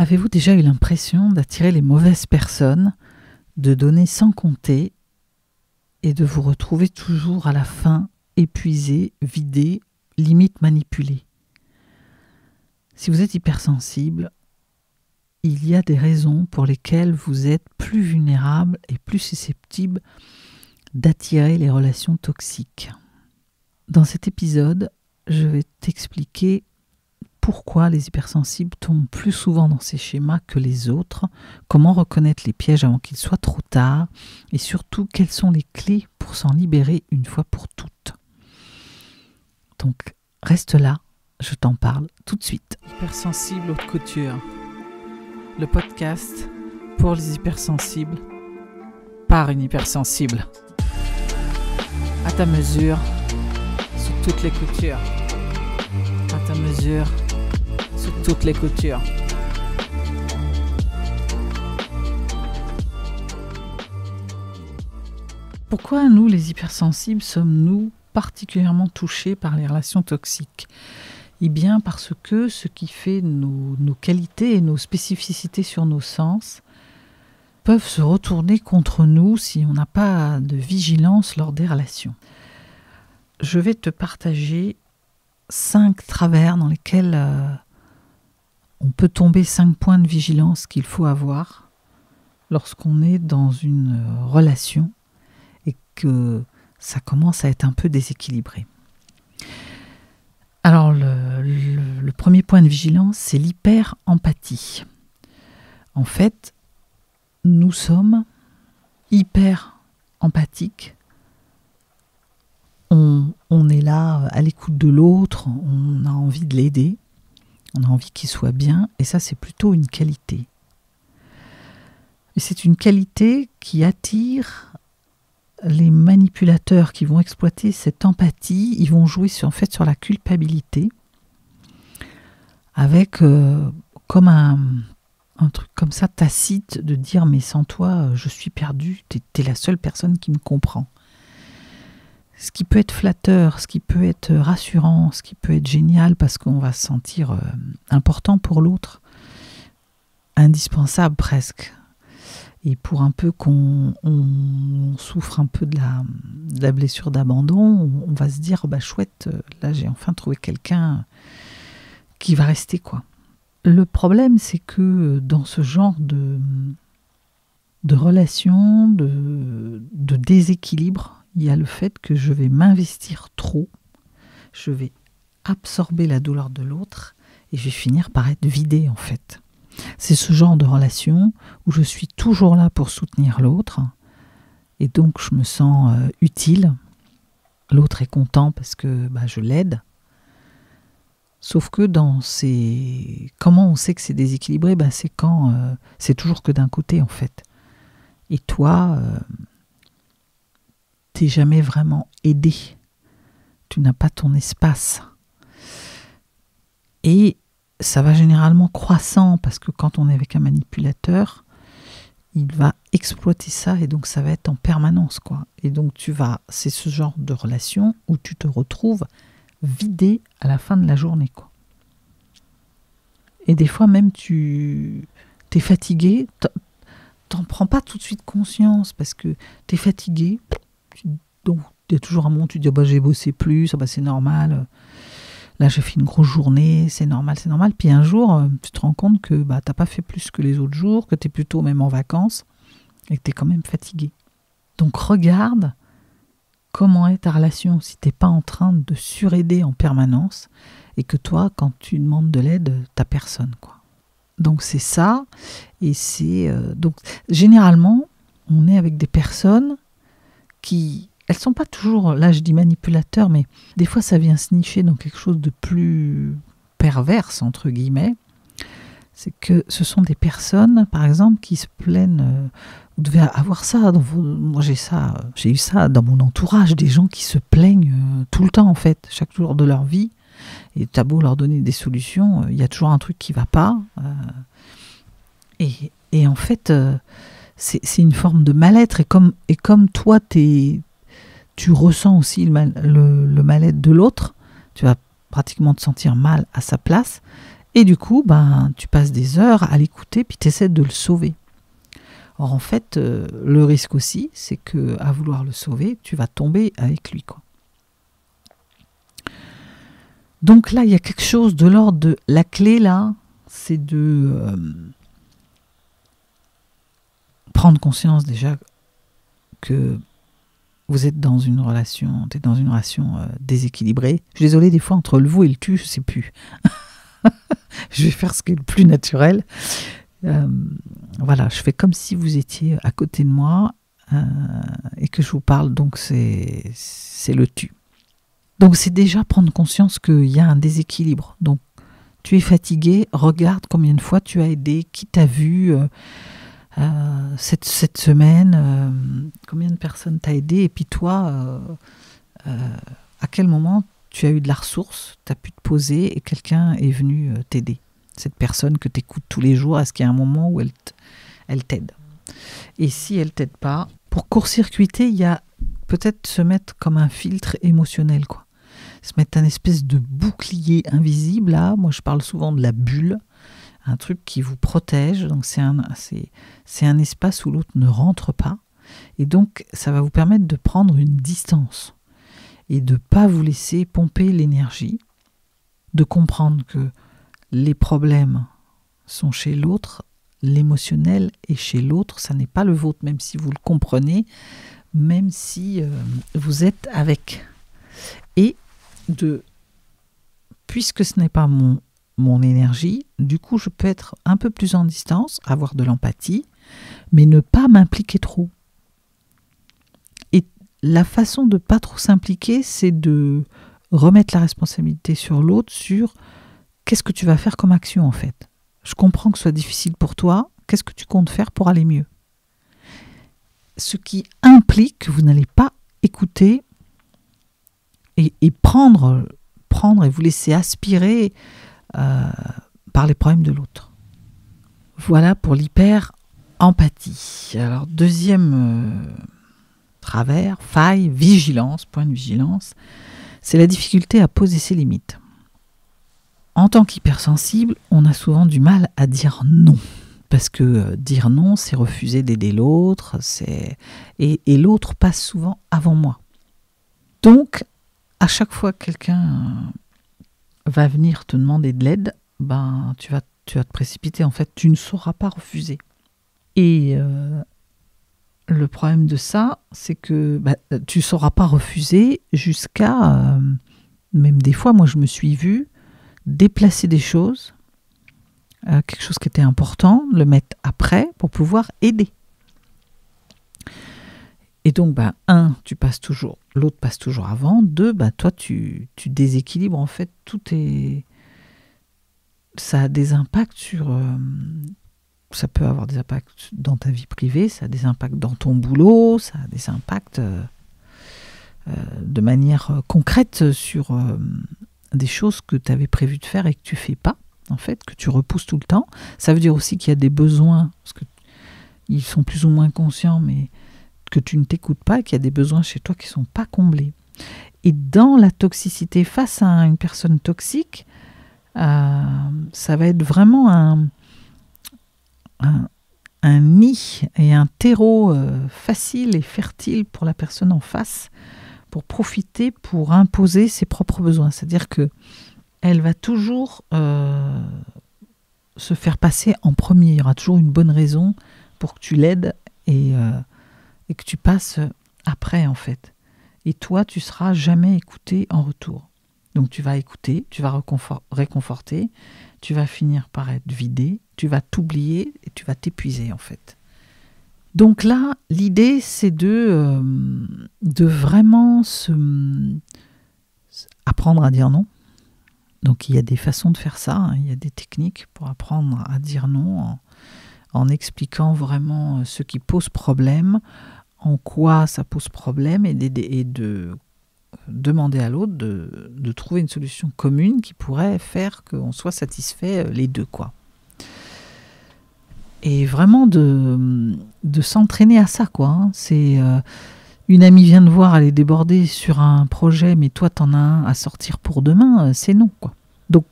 Avez-vous déjà eu l'impression d'attirer les mauvaises personnes, de donner sans compter et de vous retrouver toujours à la fin épuisé, vidé, limite manipulé? Si vous êtes hypersensible, il y a des raisons pour lesquelles vous êtes plus vulnérable et plus susceptible d'attirer les relations toxiques. Dans cet épisode, je vais t'expliquer pourquoi les hypersensibles tombent plus souvent dans ces schémas que les autres, comment reconnaître les pièges avant qu'il soit trop tard, et surtout quelles sont les clés pour s'en libérer une fois pour toutes. Donc reste là, je t'en parle tout de suite. Hypersensible haute couture, le podcast pour les hypersensibles, par une hypersensible. À ta mesure, sous toutes les coutures. À ta mesure, sous toutes les coutures. Pourquoi nous, les hypersensibles, sommes-nous particulièrement touchés par les relations toxiques ? Eh bien parce que ce qui fait nos qualités et nos spécificités sur nos sens peuvent se retourner contre nous si on n'a pas de vigilance lors des relations. Je vais te partager 5 travers dans lesquels on peut tomber, 5 points de vigilance qu'il faut avoir lorsqu'on est dans une relation et que ça commence à être un peu déséquilibré. Alors le premier point de vigilance, c'est l'hyper-empathie. En fait, nous sommes hyper empathiques. On est là à l'écoute de l'autre, on a envie de l'aider, on a envie qu'il soit bien, et ça c'est plutôt une qualité. Et c'est une qualité qui attire les manipulateurs qui vont exploiter cette empathie. Ils vont jouer sur la culpabilité, avec comme un truc comme ça tacite de dire mais sans toi je suis perdu, t'es la seule personne qui me comprend. Ce qui peut être flatteur, ce qui peut être rassurant, ce qui peut être génial parce qu'on va se sentir important pour l'autre, indispensable presque. Et pour un peu qu'on souffre un peu de la blessure d'abandon, on va se dire chouette, là j'ai enfin trouvé quelqu'un qui va rester quoi. Le problème c'est que dans ce genre de relation, de déséquilibre, il y a le fait que je vais m'investir trop, je vais absorber la douleur de l'autre et je vais finir par être vidée en fait. C'est ce genre de relation où je suis toujours là pour soutenir l'autre et donc je me sens utile. L'autre est content parce que je l'aide. Sauf que comment on sait que c'est déséquilibré ? C'est quand c'est toujours que d'un côté en fait. Et toi, t'es jamais vraiment aidé. Tu n'as pas ton espace. Et ça va généralement croissant parce que quand on est avec un manipulateur, il va exploiter ça et donc ça va être en permanence quoi. Et donc c'est ce genre de relation où tu te retrouves vidé à la fin de la journée quoi. Et des fois même tu es fatigué, t'en prends pas tout de suite conscience parce que tu es fatigué. Donc il y a toujours un moment où tu dis j'ai bossé plus, c'est normal. Là, j'ai fait une grosse journée, c'est normal. Puis un jour, tu te rends compte que t'as pas fait plus que les autres jours, que tu es plutôt même en vacances et que tu es quand même fatigué. Donc regarde comment est ta relation si tu n'es pas en train de suraider en permanence et que toi, quand tu demandes de l'aide, tu n'as personne, quoi. Donc c'est ça. Et donc généralement, on est avec des personnes qui... Elles ne sont pas toujours, là je dis manipulateurs, mais des fois ça vient se nicher dans quelque chose de plus perverse, entre guillemets. C'est que ce sont des personnes, par exemple, qui se plaignent, vous devez avoir ça, moi j'ai eu ça dans mon entourage, des gens qui se plaignent tout le temps en fait, chaque jour de leur vie, et t'as beau leur donner des solutions, il y a toujours un truc qui ne va pas. Et en fait, c'est une forme de mal-être, et comme toi tu ressens aussi le mal-être de l'autre, tu vas pratiquement te sentir mal à sa place, Et du coup, ben, tu passes des heures à l'écouter, puis tu essaies de le sauver. Or, en fait, le risque aussi, c'est que à vouloir le sauver, tu vas tomber avec lui, quoi. Donc là, il y a quelque chose de l'ordre de... La clé, là, c'est de prendre conscience déjà que vous êtes dans une relation, tu es dans une relation déséquilibrée. Je suis désolée, des fois, entre le vous et le tu, je ne sais plus. Je vais faire ce qui est le plus naturel. Voilà, je fais comme si vous étiez à côté de moi et que je vous parle, donc c'est le tu. Donc c'est déjà prendre conscience qu'il y a un déséquilibre. Donc tu es fatigué, regarde combien de fois tu as aidé, qui t'a vu cette semaine, combien de personnes t'as aidé, et puis toi, à quel moment tu as eu de la ressource, tu as pu te poser et quelqu'un est venu t'aider. Cette personne que tu écoutes tous les jours, est-ce qu'il y a un moment où elle t'aide? Et si elle t'aide pas, pour court-circuiter, il y a peut-être se mettre comme un filtre émotionnel, quoi. Se mettre un espèce de bouclier invisible, là. Moi, je parle souvent de la bulle, un truc qui vous protège. Donc, c'est un espace où l'autre ne rentre pas. Et donc, ça va vous permettre de prendre une distance et de ne pas vous laisser pomper l'énergie, de comprendre que les problèmes sont chez l'autre, l'émotionnel est chez l'autre, ça n'est pas le vôtre, même si vous le comprenez, même si vous êtes avec. Et puisque ce n'est pas mon énergie, du coup je peux être un peu plus en distance, avoir de l'empathie, mais ne pas m'impliquer trop. Et la façon de ne pas trop s'impliquer, c'est de remettre la responsabilité sur l'autre, sur qu'est-ce que tu vas faire comme action en fait. Je comprends que ce soit difficile pour toi, qu'est-ce que tu comptes faire pour aller mieux? Ce qui implique que vous n'allez pas écouter et prendre et vous laisser aspirer par les problèmes de l'autre. Voilà pour l'hyper-empathie. Alors, deuxième travers, faille, vigilance, point de vigilance, c'est la difficulté à poser ses limites. En tant qu'hypersensible, on a souvent du mal à dire non. Parce que dire non, c'est refuser d'aider l'autre, et l'autre passe souvent avant moi. Donc, à chaque fois que quelqu'un va venir te demander de l'aide, ben, tu vas te précipiter. En fait, tu ne sauras pas refuser. Et le problème de ça, c'est que tu ne sauras pas refuser jusqu'à... même des fois, moi, je me suis vue déplacer des choses, quelque chose qui était important, le mettre après pour pouvoir aider. Et donc, tu passes toujours, l'autre passe toujours avant. 2, toi, tu déséquilibres. En fait, ça a des impacts sur... ça peut avoir des impacts dans ta vie privée, ça a des impacts dans ton boulot, ça a des impacts de manière concrète sur des choses que tu avais prévu de faire et que tu ne fais pas, en fait, que tu repousses tout le temps. Ça veut dire aussi qu'il y a des besoins, parce qu'ils sont plus ou moins conscients, mais que tu ne t'écoutes pas et qu'il y a des besoins chez toi qui ne sont pas comblés. Et dans la toxicité, face à une personne toxique, ça va être vraiment un nid et un terreau facile et fertile pour la personne en face, pour profiter, pour imposer ses propres besoins. C'est-à-dire qu'elle va toujours se faire passer en premier. Il y aura toujours une bonne raison pour que tu l'aides et que tu passes après, en fait. Et toi, tu ne seras jamais écouté en retour. Donc tu vas écouter, tu vas réconforter, tu vas finir par être vidé, tu vas t'oublier et tu vas t'épuiser, en fait. Donc là, l'idée, c'est de vraiment apprendre à dire non. Donc il y a des façons de faire ça, hein. Il y a des techniques pour apprendre à dire non en expliquant vraiment ce qui pose problème, en quoi ça pose problème, et de demander à l'autre de trouver une solution commune qui pourrait faire qu'on soit satisfait les deux, quoi. Et vraiment de s'entraîner à ça, quoi, hein. C'est une amie vient te voir, elle est débordée sur un projet, mais toi t'en as un à sortir pour demain, c'est non, quoi. Donc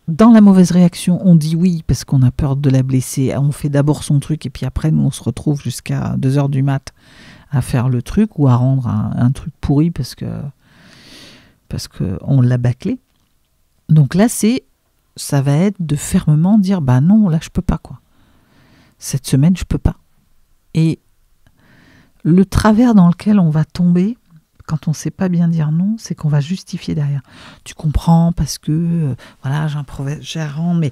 dans la mauvaise réaction, on dit oui parce qu'on a peur de la blesser. On fait d'abord son truc et puis après, nous, on se retrouve jusqu'à 2 heures du mat à faire le truc ou à rendre un truc pourri parce que on l'a bâclé. Donc là, ça va être de fermement dire bah non, là, je peux pas, quoi. Cette semaine, je peux pas. Et le travers dans lequel on va tomber quand on ne sait pas bien dire non, c'est qu'on va justifier derrière. Tu comprends parce que voilà, j'ai un problème, mais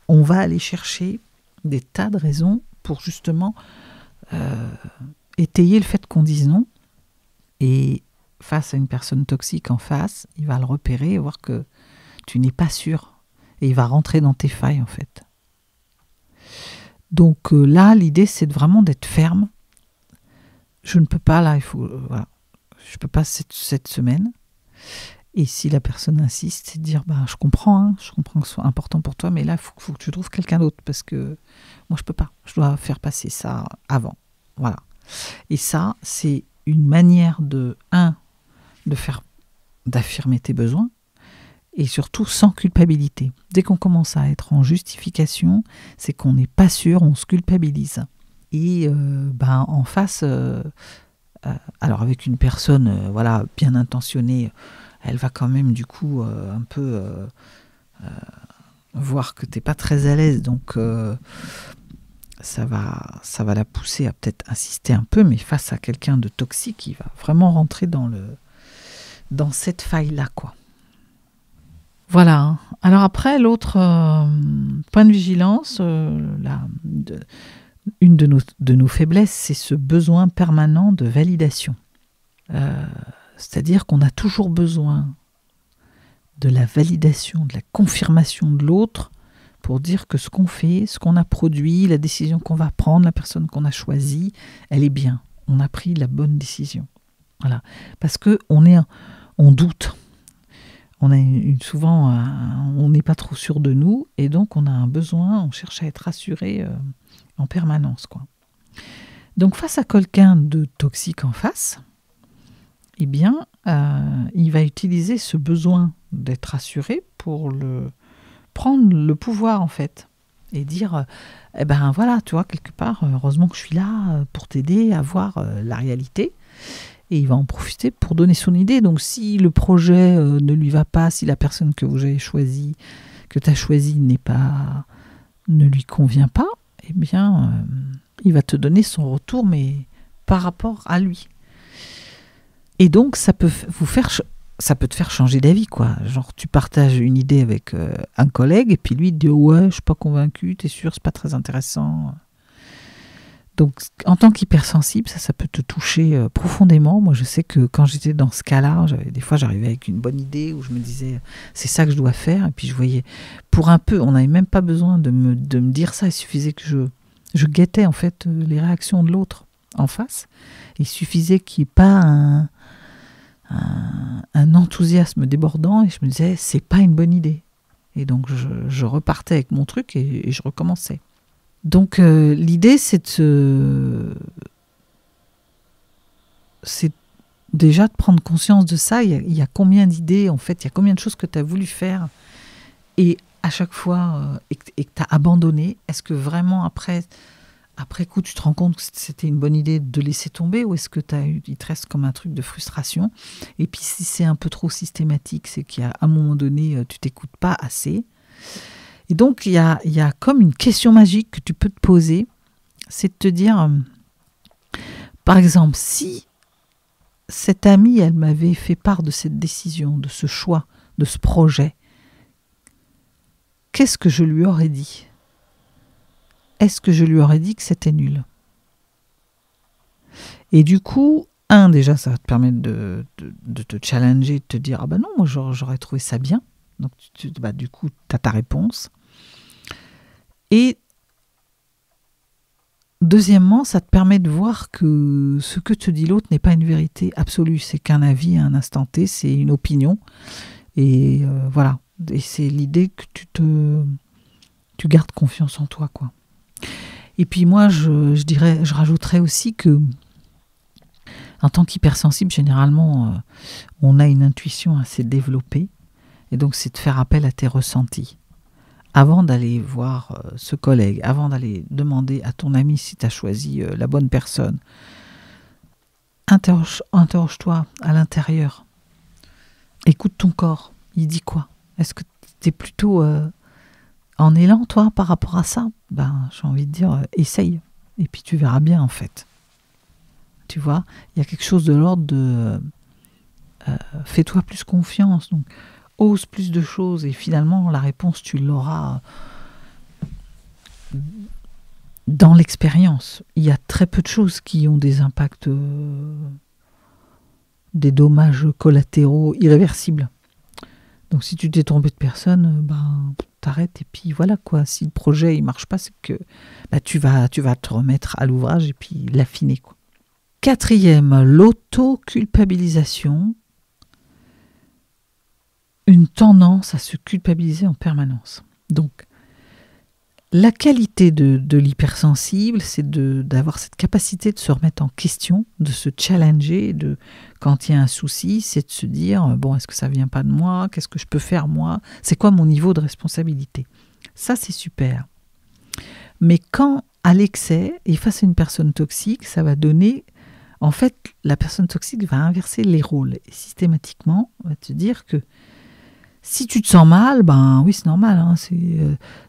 on va aller chercher des tas de raisons pour justement étayer le fait qu'on dise non. Et face à une personne toxique en face, il va le repérer et voir que tu n'es pas sûr. Et il va rentrer dans tes failles, en fait. Donc là, l'idée, c'est vraiment d'être ferme. Je ne peux pas, là, il faut... voilà. Je peux pas cette semaine. Et si la personne insiste, c'est de dire, je comprends que ce soit important pour toi, mais là, il faut que tu trouves quelqu'un d'autre, parce que moi, je peux pas. Je dois faire passer ça avant. Voilà. Et ça, c'est une manière d'affirmer tes besoins, et surtout sans culpabilité. Dès qu'on commence à être en justification, c'est qu'on n'est pas sûr, on se culpabilise. Et en face, alors avec une personne bien intentionnée, elle va quand même du coup un peu voir que tu n'es pas très à l'aise, donc ça va la pousser à peut-être insister un peu, mais face à quelqu'un de toxique, il va vraiment rentrer dans cette faille-là, quoi. Voilà. Alors après, l'autre point de vigilance, une de nos faiblesses, c'est ce besoin permanent de validation. C'est-à-dire qu'on a toujours besoin de la validation, de la confirmation de l'autre pour dire que ce qu'on fait, ce qu'on a produit, la décision qu'on va prendre, la personne qu'on a choisie, elle est bien. On a pris la bonne décision. Voilà. Parce qu'on doute. Souvent, on n'est pas trop sûr de nous et donc on a un besoin, on cherche à être rassuré en permanence, quoi. Donc face à quelqu'un de toxique en face, eh bien, il va utiliser ce besoin d'être rassuré pour prendre le pouvoir, en fait, et dire, voilà, tu vois, quelque part, heureusement que je suis là pour t'aider à voir la réalité. Et il va en profiter pour donner son idée. Donc si le projet ne lui va pas, si la personne que vous avez choisie, que tu as choisie ne lui convient pas, eh bien, il va te donner son retour, mais par rapport à lui. Et donc, ça peut te faire changer d'avis, quoi. Genre, tu partages une idée avec un collègue, et puis lui, il te dit « Ouais, je suis pas convaincu, t'es sûr, c'est pas très intéressant ». Donc, en tant qu'hypersensible, ça peut te toucher profondément. Moi, je sais que quand j'étais dans ce cas-là, des fois, j'arrivais avec une bonne idée où je me disais, c'est ça que je dois faire. Et puis, je voyais, pour un peu, on n'avait même pas besoin de me dire ça. Il suffisait que je guettais, en fait, les réactions de l'autre en face. Il suffisait qu'il n'y ait pas un enthousiasme débordant. Et je me disais, c'est pas une bonne idée. Et donc, je repartais avec mon truc et je recommençais. Donc l'idée, c'est déjà de prendre conscience de ça. Il y a combien d'idées, en fait, il y a combien de choses que tu as voulu faire et à chaque fois et que tu as abandonné. Est-ce que vraiment après coup, tu te rends compte que c'était une bonne idée de laisser tomber ou est-ce que il te reste comme un truc de frustration? Et puis si c'est un peu trop systématique, c'est qu'à un moment donné, tu t'écoutes pas assez. Et donc, il y a comme une question magique que tu peux te poser, c'est de te dire, par exemple, si cette amie, elle m'avait fait part de cette décision, de ce choix, de ce projet, qu'est-ce que je lui aurais dit? Est-ce que je lui aurais dit que c'était nul? Et du coup, déjà, ça va te permettre de te challenger, de te dire, ah ben non, moi j'aurais trouvé ça bien. Donc, du coup, tu as ta réponse. Et deuxièmement, ça te permet de voir que ce que te dit l'autre n'est pas une vérité absolue. C'est qu'un avis à un instant T, c'est une opinion. Et voilà. Et c'est l'idée que tu gardes confiance en toi, quoi. Et puis moi, je rajouterais aussi que en tant qu'hypersensible, généralement, on a une intuition assez développée. Et donc, c'est de faire appel à tes ressentis. avant d'aller voir ce collègue, avant d'aller demander à ton ami si tu as choisi la bonne personne, interroge-toi à l'intérieur. Écoute ton corps, il dit quoi? Est-ce que tu es plutôt en élan, toi, par rapport à ça? J'ai envie de dire, essaye. Et puis tu verras bien, en fait. Tu vois, il y a quelque chose de l'ordre de fais-toi plus confiance. Donc, ose plus de choses. Et finalement, la réponse, tu l'auras dans l'expérience. Il y a très peu de choses qui ont des impacts, des dommages collatéraux irréversibles. Donc, si tu t'es trompé de personne, t'arrêtes et puis voilà quoi. Si le projet il marche pas, c'est que tu vas te remettre à l'ouvrage et puis l'affiner quoi. 4e, l'auto-culpabilisation. Une tendance à se culpabiliser en permanence. Donc, la qualité de l'hypersensible, c'est d'avoir cette capacité de se remettre en question, de se challenger, quand il y a un souci, c'est de se dire, est-ce que ça vient pas de moi? Qu'est-ce que je peux faire moi? C'est quoi mon niveau de responsabilité? Ça, c'est super. Mais quand, à l'excès, et face à une personne toxique, ça va donner... En fait, la personne toxique va inverser les rôles. Et systématiquement, on va te dire que si tu te sens mal, oui, c'est normal. Hein,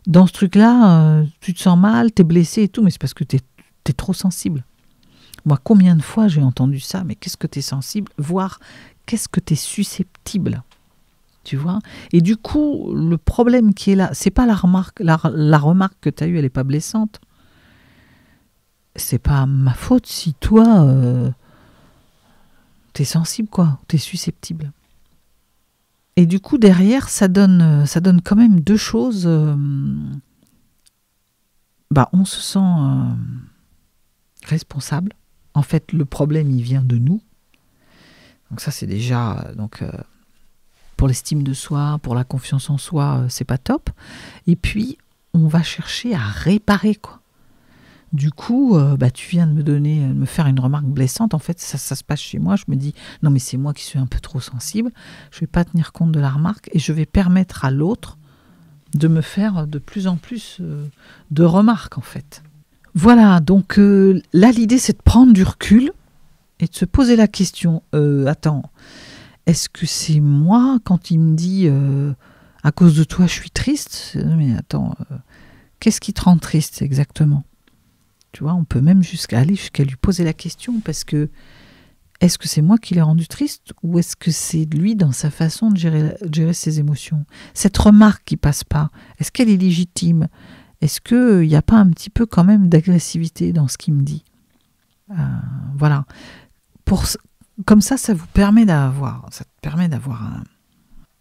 dans ce truc-là, tu te sens mal, tu es blessé et tout, mais c'est parce que tu es trop sensible. Moi, combien de fois j'ai entendu ça? Mais qu'est-ce que tu es sensible? Voire, qu'est-ce que tu es susceptible? Tu vois? Et du coup, le problème qui est là, c'est pas la remarque que tu as eue, elle n'est pas blessante. C'est pas ma faute si toi, t'es sensible, quoi. T'es susceptible. Et du coup, derrière, ça donne quand même deux choses. On se sent responsable. En fait, le problème, il vient de nous. Donc ça, c'est déjà... pour l'estime de soi, pour la confiance en soi, c'est pas top. Et puis, on va chercher à réparer, quoi. Du coup, tu viens de me faire une remarque blessante. En fait, ça se passe chez moi. Je me dis, non, mais c'est moi qui suis un peu trop sensible. Je ne vais pas tenir compte de la remarque et je vais permettre à l'autre de me faire de plus en plus de remarques, en fait. Voilà, donc là, l'idée, c'est de prendre du recul et de se poser la question, attends, est-ce que c'est moi quand il me dit, à cause de toi, je suis triste? Mais attends, qu'est-ce qui te rend triste exactement? Tu vois, on peut même aller jusqu'à lui poser la question parce que est-ce que c'est moi qui l'ai rendu triste ou est-ce que c'est lui dans sa façon de gérer ses émotions? Cette remarque qui passe pas, est-ce qu'elle est légitime? Est-ce qu'il n'y a pas un petit peu quand même d'agressivité dans ce qu'il me dit? Voilà. Comme ça te permet d'avoir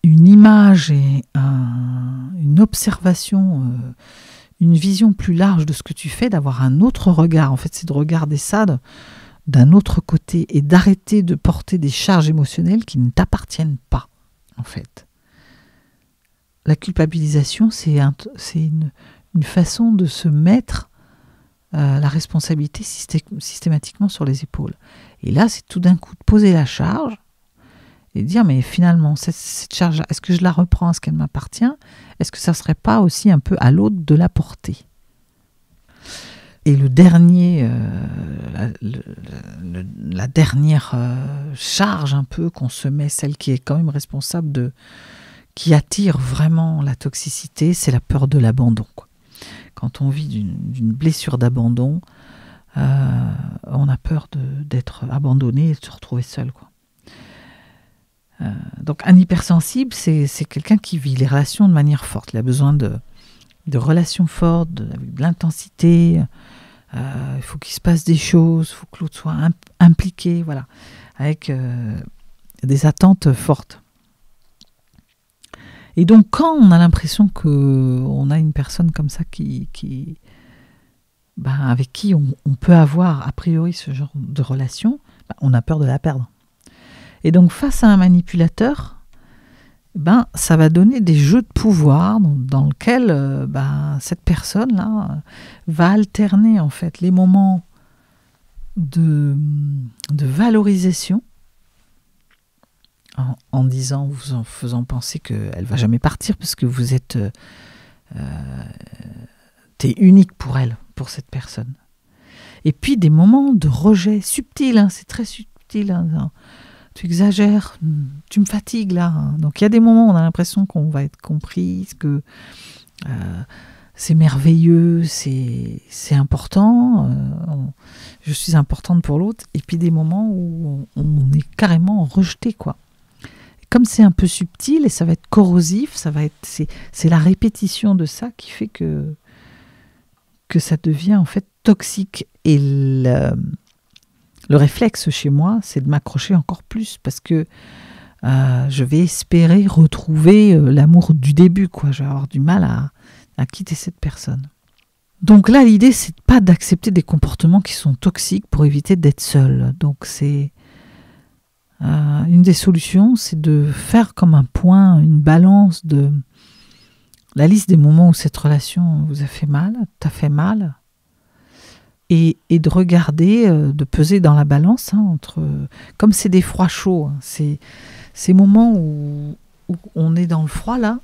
une image et une observation, une vision plus large de ce que tu fais, d'avoir un autre regard. En fait, c'est de regarder ça d'un autre côté et d'arrêter de porter des charges émotionnelles qui ne t'appartiennent pas, en fait. La culpabilisation, c'est une façon de se mettre la responsabilité systématiquement sur les épaules. Et là, c'est tout d'un coup de poser la charge et dire, mais finalement, cette charge-là, est-ce que je la reprends? Est-ce qu'elle m'appartient? Est-ce que ça ne serait pas aussi un peu à l'autre de la porter? Et le dernier, la dernière charge un peu qu'on se met, celle qui est quand même responsable qui attire vraiment la toxicité, c'est la peur de l'abandon, quoi. Quand on vit d'une blessure d'abandon, on a peur d'être abandonné et de se retrouver seul, quoi. Donc un hypersensible, c'est quelqu'un qui vit les relations de manière forte. Il a besoin de relations fortes, avec de l'intensité. Il faut qu'il se passe des choses, il faut que l'autre soit impliqué, voilà, avec des attentes fortes. Et donc quand on a l'impression qu'on a une personne comme ça avec qui on peut avoir a priori ce genre de relation, on a peur de la perdre. Et donc, face à un manipulateur, ça va donner des jeux de pouvoir dans lesquels cette personne-là va alterner en fait les moments de valorisation en disant, vous en faisant penser qu'elle ne va jamais partir parce que vous êtes T'es unique pour elle, pour cette personne. Et puis des moments de rejet subtil, hein, c'est très subtil. Hein, tu exagères, tu me fatigues là. Hein. Donc il y a des moments où on a l'impression qu'on va être comprise, que c'est merveilleux, c'est important, je suis importante pour l'autre. Et puis des moments où on est carrément rejeté, quoi. Comme c'est un peu subtil et ça va être corrosif, c'est la répétition de ça qui fait que ça devient en fait toxique. Et le réflexe chez moi, c'est de m'accrocher encore plus parce que je vais espérer retrouver l'amour du début, quoi. Je vais avoir du mal à quitter cette personne. Donc là, l'idée, c'est pas d'accepter des comportements qui sont toxiques pour éviter d'être seul. Donc c'est une des solutions, c'est de faire comme un point, une balance de la liste des moments où cette relation vous a fait mal, t'a fait mal, et de regarder, de peser dans la balance, hein, entre, comme c'est des froids chauds, hein, c'est ces moments où on est dans le froid là.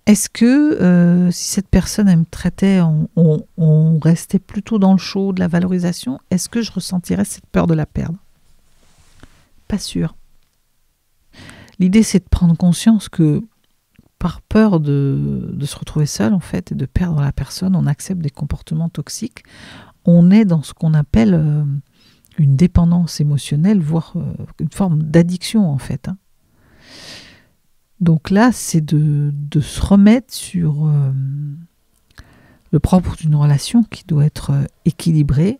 Est-ce que si cette personne elle me traitait, on restait plutôt dans le chaud de la valorisation, est-ce que je ressentirais cette peur de la perdre? Pas sûr. L'idée, c'est de prendre conscience que par peur de se retrouver seul, en fait, et de perdre la personne, on accepte des comportements toxiques. On est dans ce qu'on appelle une dépendance émotionnelle, voire une forme d'addiction, en fait. Hein. Donc là, c'est de se remettre sur le propre d'une relation qui doit être équilibrée,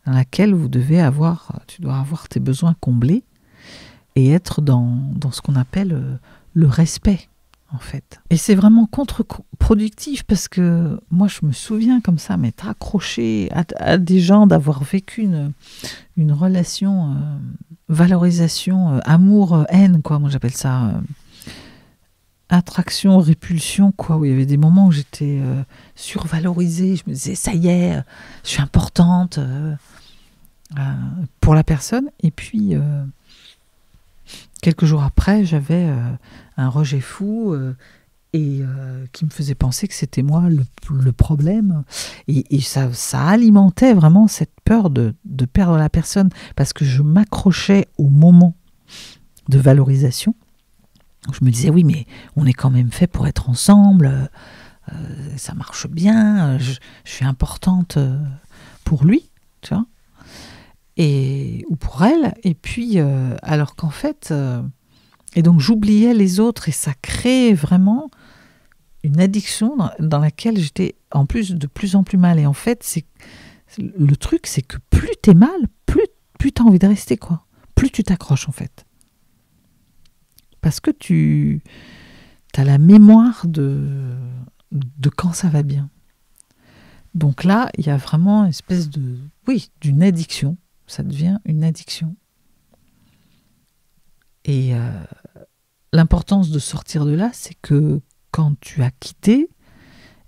dans laquelle tu dois avoir tes besoins comblés et être dans ce qu'on appelle le respect, en fait. Et c'est vraiment contre-productif parce que moi, je me souviens comme ça, m'être accrochée à des gens, d'avoir vécu une relation valorisation, amour, haine, quoi. Moi, j'appelle ça attraction, répulsion, quoi. Où il y avait des moments où j'étais survalorisée. Je me disais, ça y est, je suis importante pour la personne. Et puis, quelques jours après, j'avais un rejet fou et qui me faisait penser que c'était moi le problème. Et ça alimentait vraiment cette peur de perdre la personne parce que je m'accrochais au moment de valorisation. Je me disais, oui, mais on est quand même fait pour être ensemble, ça marche bien, je suis importante pour lui, tu vois, ou pour elle. Et puis, alors qu'en fait... et donc j'oubliais les autres et ça créait vraiment une addiction dans laquelle j'étais en plus de plus en plus mal. Et en fait, le truc, c'est que plus t'es mal, plus t'as envie de rester, quoi. Plus tu t'accroches, en fait. Parce que tu as la mémoire de quand ça va bien. Donc là, il y a vraiment une espèce d'une addiction. Ça devient une addiction. Et l'importance de sortir de là, c'est que quand tu as quitté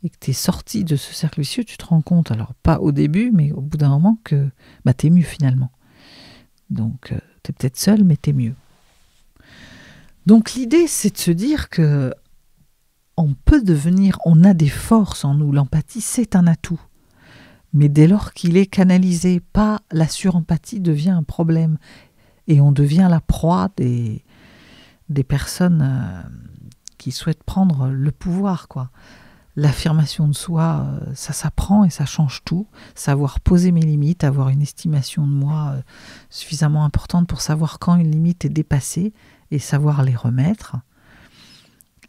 et que tu es sorti de ce cercle vicieux, tu te rends compte, alors pas au début, mais au bout d'un moment, que tu es mieux finalement. Donc, tu es peut-être seul, mais tu es mieux. Donc l'idée, c'est de se dire que on a des forces en nous. L'empathie, c'est un atout. Mais dès lors qu'il est canalisé, pas la surempathie devient un problème. Et on devient la proie des personnes qui souhaitent prendre le pouvoir, quoi. L'affirmation de soi, ça s'apprend et ça change tout. Savoir poser mes limites, avoir une estimation de moi suffisamment importante pour savoir quand une limite est dépassée et savoir les remettre.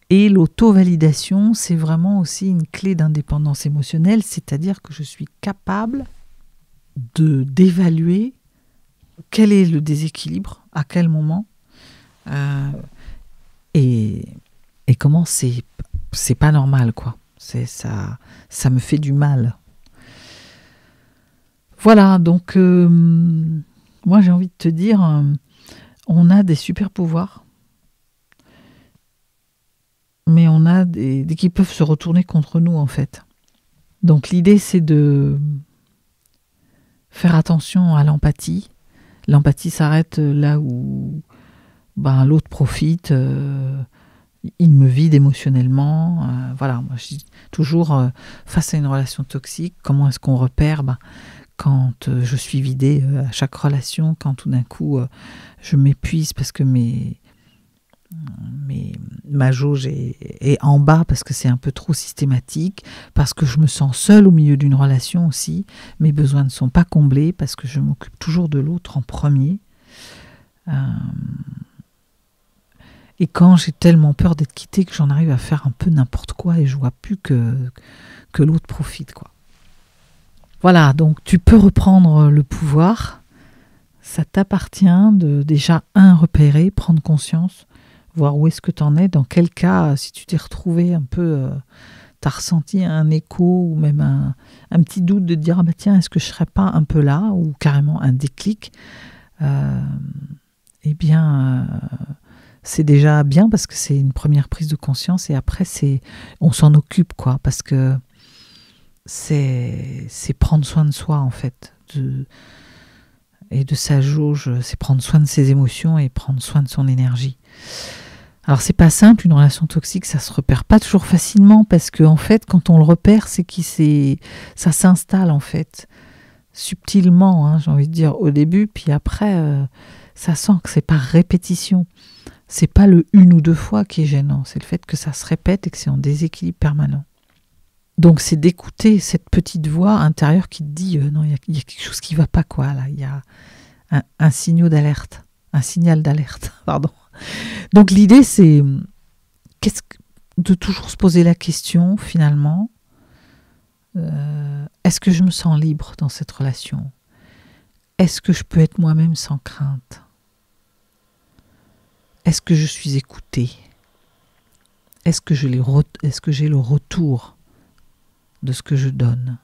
Et l'auto-validation, c'est vraiment aussi une clé d'indépendance émotionnelle, c'est-à-dire que je suis capable d'évaluer quel est le déséquilibre, à quel moment, et comment c'est pas normal, quoi. Ça me fait du mal. Voilà, donc moi j'ai envie de te dire, on a des super pouvoirs, mais on a qui peuvent se retourner contre nous, en fait. Donc l'idée, c'est de faire attention à l'empathie. L'empathie s'arrête là où l'autre profite il me vide émotionnellement. Voilà, moi je dis toujours, face à une relation toxique, comment est-ce qu'on repère quand je suis vidée à chaque relation, quand tout d'un coup je m'épuise parce que ma jauge est en bas parce que c'est un peu trop systématique, parce que je me sens seule au milieu d'une relation aussi, mes besoins ne sont pas comblés parce que je m'occupe toujours de l'autre en premier. Et quand j'ai tellement peur d'être quittée que j'en arrive à faire un peu n'importe quoi et je vois plus que l'autre profite, quoi. Voilà, donc tu peux reprendre le pouvoir. Ça t'appartient de déjà, repérer, prendre conscience, voir où est-ce que tu en es, dans quel cas, si tu t'es retrouvé un peu, tu as ressenti un écho ou même un petit doute de te dire, tiens, est-ce que je ne serais pas un peu là, ou carrément un déclic, c'est déjà bien parce que c'est une première prise de conscience et après on s'en occupe, quoi, parce que c'est prendre soin de soi en fait, et de sa jauge, c'est prendre soin de ses émotions et prendre soin de son énergie. Alors c'est pas simple, une relation toxique, ça se repère pas toujours facilement parce que en fait quand on le repère, c'est ça s'installe en fait subtilement, hein, j'ai envie de dire au début, puis après ça sent que c'est par répétition. C'est pas le une ou deux fois qui est gênant, c'est le fait que ça se répète et que c'est en déséquilibre permanent. Donc c'est d'écouter cette petite voix intérieure qui te dit non, il y a quelque chose qui va pas, quoi, là, il y a un signal d'alerte, pardon. Donc l'idée c'est de toujours se poser la question finalement, est-ce que je me sens libre dans cette relation? Est-ce que je peux être moi-même sans crainte? Est-ce que je suis écoutée? Est-ce que j'ai le retour de ce que je donne?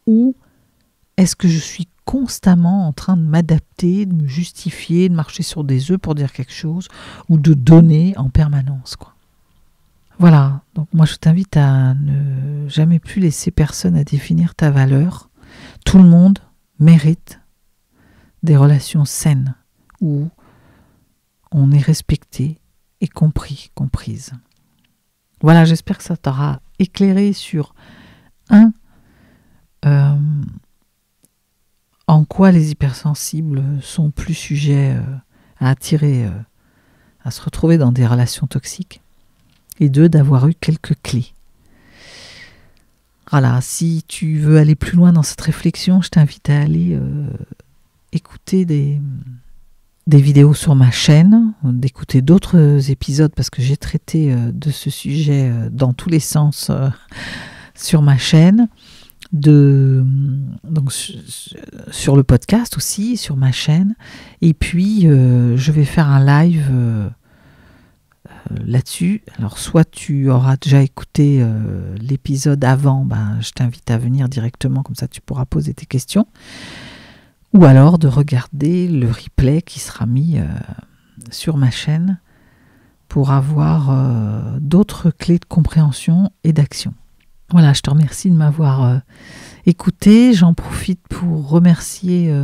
Ou est-ce que je suis constamment en train de m'adapter, de me justifier, de marcher sur des œufs pour dire quelque chose, ou de donner en permanence, quoi. Voilà, donc moi je t'invite à ne jamais plus laisser personne à définir ta valeur. Tout le monde mérite des relations saines, où on est respecté et comprise. Voilà, j'espère que ça t'aura éclairé sur en quoi les hypersensibles sont plus sujets à attirer, à se retrouver dans des relations toxiques, et d'avoir eu quelques clés. Voilà, si tu veux aller plus loin dans cette réflexion, je t'invite à aller écouter des vidéos sur ma chaîne, d'écouter d'autres épisodes parce que j'ai traité de ce sujet dans tous les sens sur ma chaîne, donc sur le podcast aussi, sur ma chaîne. Et puis je vais faire un live là-dessus. Alors soit tu auras déjà écouté l'épisode avant, je t'invite à venir directement, comme ça tu pourras poser tes questions. Ou alors de regarder le replay qui sera mis sur ma chaîne pour avoir d'autres clés de compréhension et d'action. Voilà, je te remercie de m'avoir écouté. J'en profite pour remercier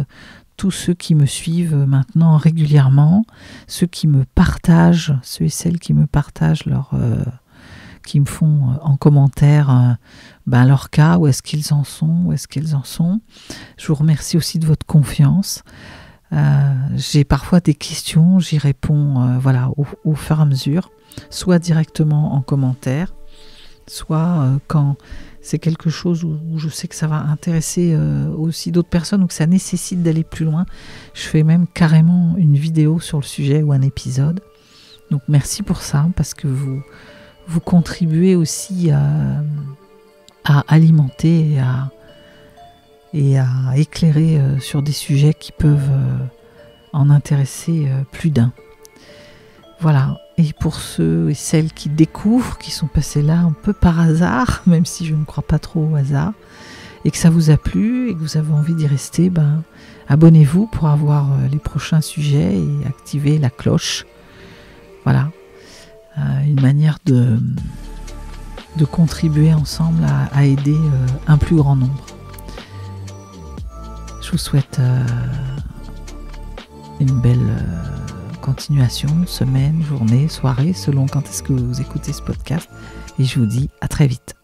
tous ceux qui me suivent maintenant régulièrement, ceux qui me partagent, ceux et celles qui me partagent qui me font en commentaire leur cas, où est-ce qu'ils en sont, Je vous remercie aussi de votre confiance. J'ai parfois des questions, j'y réponds au fur et à mesure, soit directement en commentaire, soit quand c'est quelque chose où je sais que ça va intéresser aussi d'autres personnes ou que ça nécessite d'aller plus loin. Je fais même carrément une vidéo sur le sujet ou un épisode. Donc merci pour ça, parce que vous contribuez aussi à alimenter et à éclairer sur des sujets qui peuvent en intéresser plus d'un. Voilà. Et pour ceux et celles qui découvrent, qui sont passés là un peu par hasard, même si je ne crois pas trop au hasard, et que ça vous a plu et que vous avez envie d'y rester, abonnez-vous pour avoir les prochains sujets et activer la cloche. Voilà. Une manière de contribuer ensemble à aider un plus grand nombre. Je vous souhaite une belle continuation, semaine, journée, soirée, selon quand est-ce que vous écoutez ce podcast. Et je vous dis à très vite.